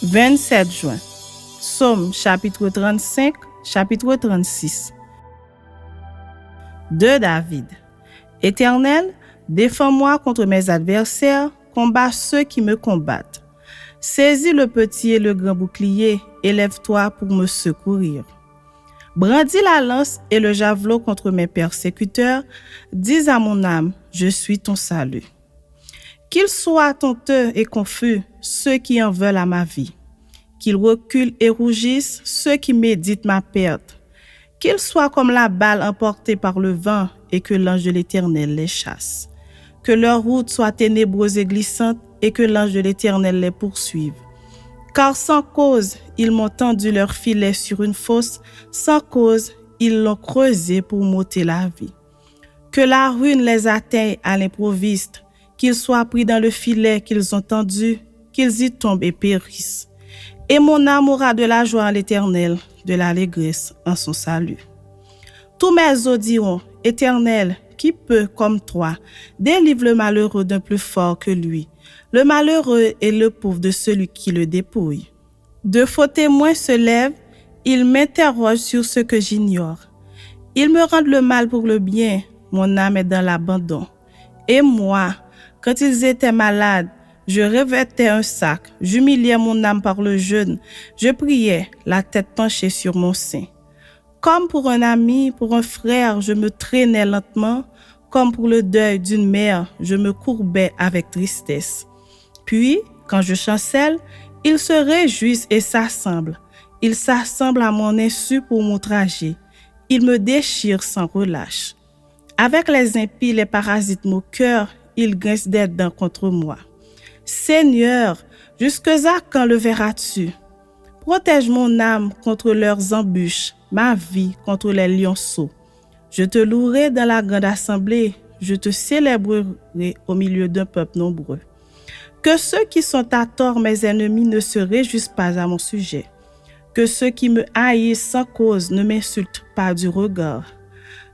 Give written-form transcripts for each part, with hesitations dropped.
27 juin. Psaume chapitre 35, chapitre 36. De David. Éternel, défends-moi contre mes adversaires, combats ceux qui me combattent. Saisis le petit et le grand bouclier, élève-toi pour me secourir. Brandis la lance et le javelot contre mes persécuteurs, dis à mon âme, je suis ton salut. Qu'ils soient honteux et confus, ceux qui en veulent à ma vie. Qu'ils reculent et rougissent, ceux qui méditent ma perte. Qu'ils soient comme la balle emportée par le vent et que l'ange de l'Éternel les chasse. Que leur route soit ténébreuse et glissante et que l'ange de l'Éternel les poursuive. Car sans cause, ils m'ont tendu leur filet sur une fosse, sans cause, ils l'ont creusé pour m'ôter la vie. Que la ruine les atteigne à l'improviste, qu'ils soient pris dans le filet qu'ils ont tendu, qu'ils y tombent et périssent. Et mon âme aura de la joie en l'Éternel, de l'allégresse en son salut. Tous mes os diront, Éternel, qui peut, comme toi, délivre le malheureux d'un plus fort que lui, le malheureux et le pauvre de celui qui le dépouille. De faux témoins se lèvent, ils m'interrogent sur ce que j'ignore. Ils me rendent le mal pour le bien, mon âme est dans l'abandon. Et moi, quand ils étaient malades, je revêtais un sac, j'humiliais mon âme par le jeûne, je priais, la tête penchée sur mon sein. Comme pour un ami, pour un frère, je me traînais lentement, comme pour le deuil d'une mère, je me courbais avec tristesse. Puis, quand je chancelle, ils se réjouissent et s'assemblent. Ils s'assemblent à mon insu pour m'outrager. Ils me déchirent sans relâche. Avec les impies, les parasites mon cœur, ils grincent des dents contre moi. Seigneur, jusque-à quand le verras-tu? Protège mon âme contre leurs embûches, ma vie contre les lionceaux. Je te louerai dans la grande assemblée, je te célébrerai au milieu d'un peuple nombreux. Que ceux qui sont à tort mes ennemis ne se réjouissent pas à mon sujet. Que ceux qui me haïssent sans cause ne m'insultent pas du regard.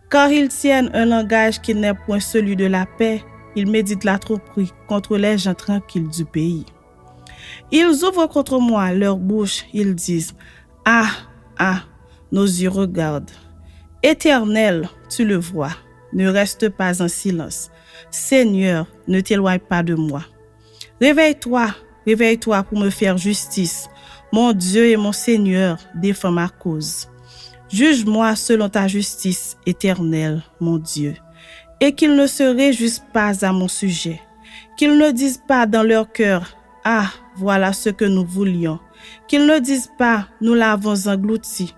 Car ils tiennent un langage qui n'est point celui de la paix, ils méditent la tromperie contre les gens tranquilles du pays. Ils ouvrent contre moi leur bouche, ils disent « Ah, ah, nos yeux regardent. Éternel, tu le vois, ne reste pas en silence. Seigneur, ne t'éloigne pas de moi. Réveille-toi, réveille-toi pour me faire justice. Mon Dieu et mon Seigneur, défends ma cause. Juge-moi selon ta justice, Éternel, mon Dieu. Et qu'ils ne se réjouissent pas à mon sujet. Qu'ils ne disent pas dans leur cœur, « Ah, voilà ce que nous voulions. » Qu'ils ne disent pas, « Nous l'avons englouti. »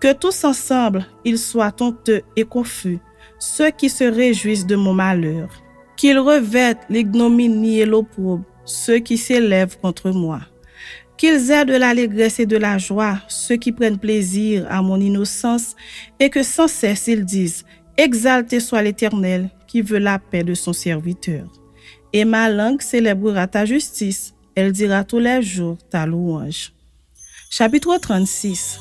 Que tous ensemble, ils soient honteux et confus, ceux qui se réjouissent de mon malheur. Qu'ils revêtent l'ignominie et l'opprobre, ceux qui s'élèvent contre moi. Qu'ils aient de l'allégresse et de la joie, ceux qui prennent plaisir à mon innocence, et que sans cesse ils disent, exalté soit l'Éternel, qui veut la paix de son serviteur. Et ma langue célébrera ta justice, elle dira tous les jours ta louange. Chapitre 36.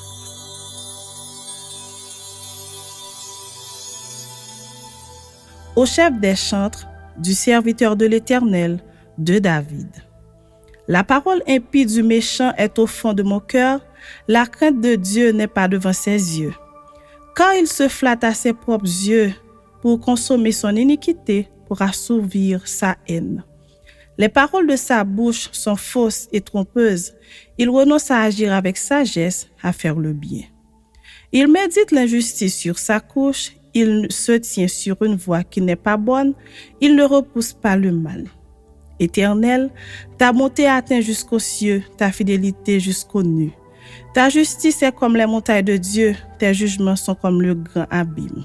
Au chef des chantres, du serviteur de l'Éternel, de David. La parole impie du méchant est au fond de mon cœur, la crainte de Dieu n'est pas devant ses yeux. Quand il se flatte à ses propres yeux pour consommer son iniquité, pour assouvir sa haine. Les paroles de sa bouche sont fausses et trompeuses. Il renonce à agir avec sagesse, à faire le bien. Il médite l'injustice sur sa couche, il se tient sur une voie qui n'est pas bonne, il ne repousse pas le mal. Éternel, ta bonté atteint jusqu'aux cieux, ta fidélité jusqu'aux nues. Ta justice est comme les montagnes de Dieu, tes jugements sont comme le grand abîme.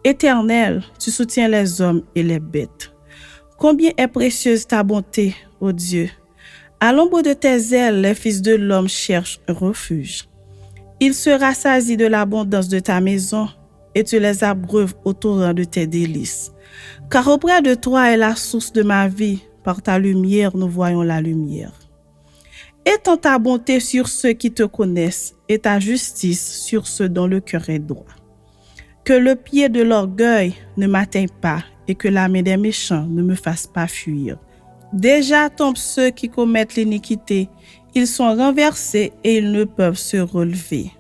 Éternel, tu soutiens les hommes et les bêtes. Combien est précieuse ta bonté, ô Dieu! À l'ombre de tes ailes, les fils de l'homme cherchent un refuge. Ils se rassasient de l'abondance de ta maison et tu les abreuves au torrent de tes délices. Car auprès de toi est la source de ma vie, par ta lumière nous voyons la lumière. Étends ta bonté sur ceux qui te connaissent et ta justice sur ceux dont le cœur est droit. Que le pied de l'orgueil ne m'atteigne pas et que la main des méchants ne me fasse pas fuir. Déjà tombent ceux qui commettent l'iniquité, Ils sont renversés et ils ne peuvent se relever.